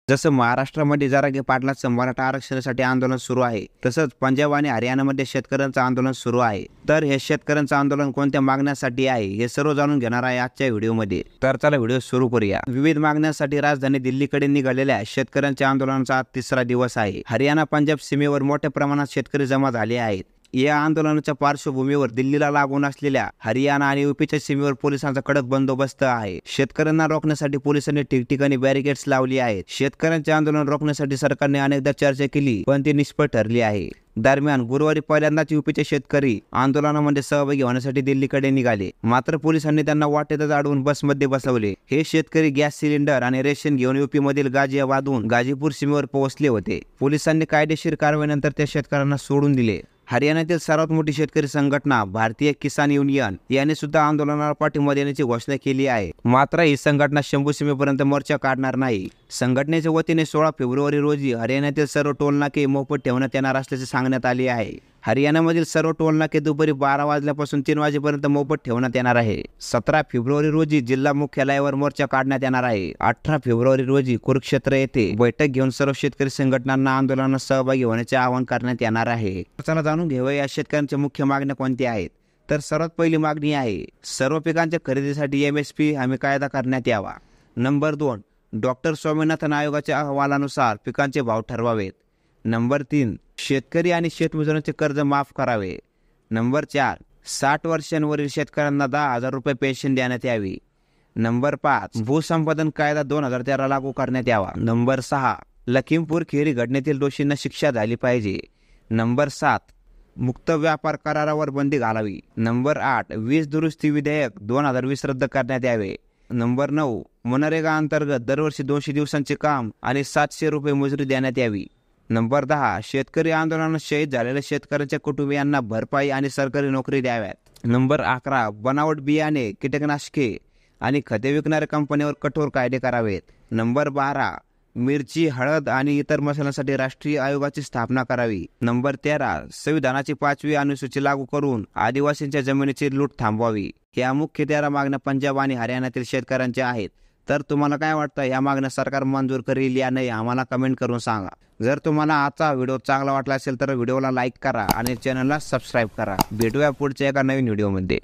जसं महाराष्ट्रामध्ये जरांगे पाटलांचं मराठा आरक्षणासाठी आंदोलन सुरू आहे, तसंच पंजाब आणि हरियाणामध्ये शेतकऱ्यांचं आंदोलन सुरू आहे. तर हे शेतकऱ्यांचं आंदोलन कोणत्या मागण्यासाठी आहे हे सर्व जाणून घेणार आहे आजच्या व्हिडिओमध्ये. तर चला व्हिडिओ सुरू करूया. विविध मागण्यांसाठी राजधानी दिल्लीकडे निघालेल्या शेतकऱ्यांच्या आंदोलनाचा आज तिसरा दिवस आहे. हरियाणा पंजाब सीमेवर मोठ्या प्रमाणात शेतकरी जमा झाले आहेत. या आंदोलनाच्या पार्श्वभूमीवर दिल्लीला लागून असलेल्या हरियाणा आणि यूपीच्या सीमेवर पोलिसांचा कडक बंदोबस्त आहे. शेतकऱ्यांना रोखण्यासाठी पोलिसांनी ठिकठिकाणी बॅरिकेड्स लावली आहेत. शेतकऱ्यांचे आंदोलन रोखण्यासाठी सरकारने अनेकदा चर्चा केली, पण ती निष्फळ ठरली आहे. दरम्यान गुरुवारी पहिल्यांदाच यूपीचे शेतकरी आंदोलनामध्ये सहभागी होण्यासाठी दिल्लीकडे निघाले. मात्र पोलिसांनी त्यांना वाटेतच अडवून बसमध्ये बसवले. हे शेतकरी गॅस सिलेंडर आणि रेशन घेऊन यूपी मधील गाझियाबादहून गाझीपूर सीमेवर पोहोचले होते. पोलिसांनी कायदेशीर कारवाईनंतर त्या शेतकऱ्यांना सोडून दिले. हरियाणातील सर्वात मोठी शेतकरी संघटना भारतीय किसान युनियन याने सुद्धा आंदोलनाला पाठिंबा देण्याची घोषणा केली आहे. मात्र ही संघटना शंभू सीमेपर्यंत मोर्चा काढणार नाही. संघटनेच्या वतीने 16 फेब्रुवारी रोजी हरियाणातील सर्व टोलनाके मोफत ठेवण्यात येणार असल्याचे सांगण्यात आले आहे. हरियाणामधील सर्व टोलनाके दुपारी 12 वाजल्यापासून 3 वाजेपर्यंत मोफत ठेवण्यात येणार आहे. 17 फेब्रुवारी रोजी जिल्हा मुख्यालयावर मोर्चा काढण्यात येणार आहे. 18 फेब्रुवारी रोजी कुरुक्षेत्र येथे बैठक घेऊन सर्व शेतकरी संघटनांना आंदोलनात सहभागी होण्याचे आवाहन करण्यात येणार आहे. चला जाणून घेऊया या शेतकऱ्यांच्या मुख्य मागण्या कोणत्या आहेत. तर सर्वात पहिली मागणी आहे सर्व पिकांच्या खरेदीसाठी MSP हमी कायदा करण्यात यावा. नंबर 2, डॉक्टर स्वामीनाथन आयोगाच्या अहवालानुसार पिकांचे भाव ठरवावेत. नंबर 3, शेतकरी आणि शेतमजुरांचे कर्ज माफ करावे. नंबर 4, 60 वर्षांवरील शेतकऱ्यांना 10,000 रुपये पेन्शन देण्यात यावी. नंबर 5, भूसंपादन कायदा 2013 लागू करण्यात यावा. नंबर 6, लखीमपूर खीरी घटनेतील दोषींना शिक्षा झाली पाहिजे. नंबर 7, मुक्त व्यापार करारावर बंदी घालावी. नंबर 8, वीज दुरुस्ती विधेयक 2020 रद्द करण्यात यावे. नंबर 9, मनरेगा अंतर्गत दरवर्षी 200 दिवसांचे काम आणि 700 रुपये मजुरी देण्यात यावी. नंबर 10, शेतकरी आंदोलनात शहीद झालेल्या शेतकऱ्यांच्या कुटुंबियांना भरपाई आणि सरकारी नोकरी द्याव्यात. नंबर 11, बनावट बियाणे, कीटकनाशके आणि खते विकणाऱ्या कंपन्यांवर कठोर कायदे करावेत. नंबर 12, मिरची, हळद आणि इतर मसाल्यांसाठी राष्ट्रीय आयोगाची स्थापना करावी. नंबर 13, संविधानाची 5वी अनुसूची लागू करून आदिवासींच्या जमिनीची लूट थांबवावी. या मुख्य 13 मागण्या पंजाब आणि हरियाणातील शेतकऱ्यांच्या आहेत. तर तुम्हाला काय वाटतं, या मागण्या सरकार मंजूर करेल या नाही आम्हाला कमेंट करून सांगा. जर तुम्हाला आजचा व्हिडिओ चांगला वाटला असेल तर व्हिडिओला लाईक करा आणि चॅनलला सबस्क्राईब करा. भेटूया पुढच्या एका नवीन व्हिडिओमध्ये.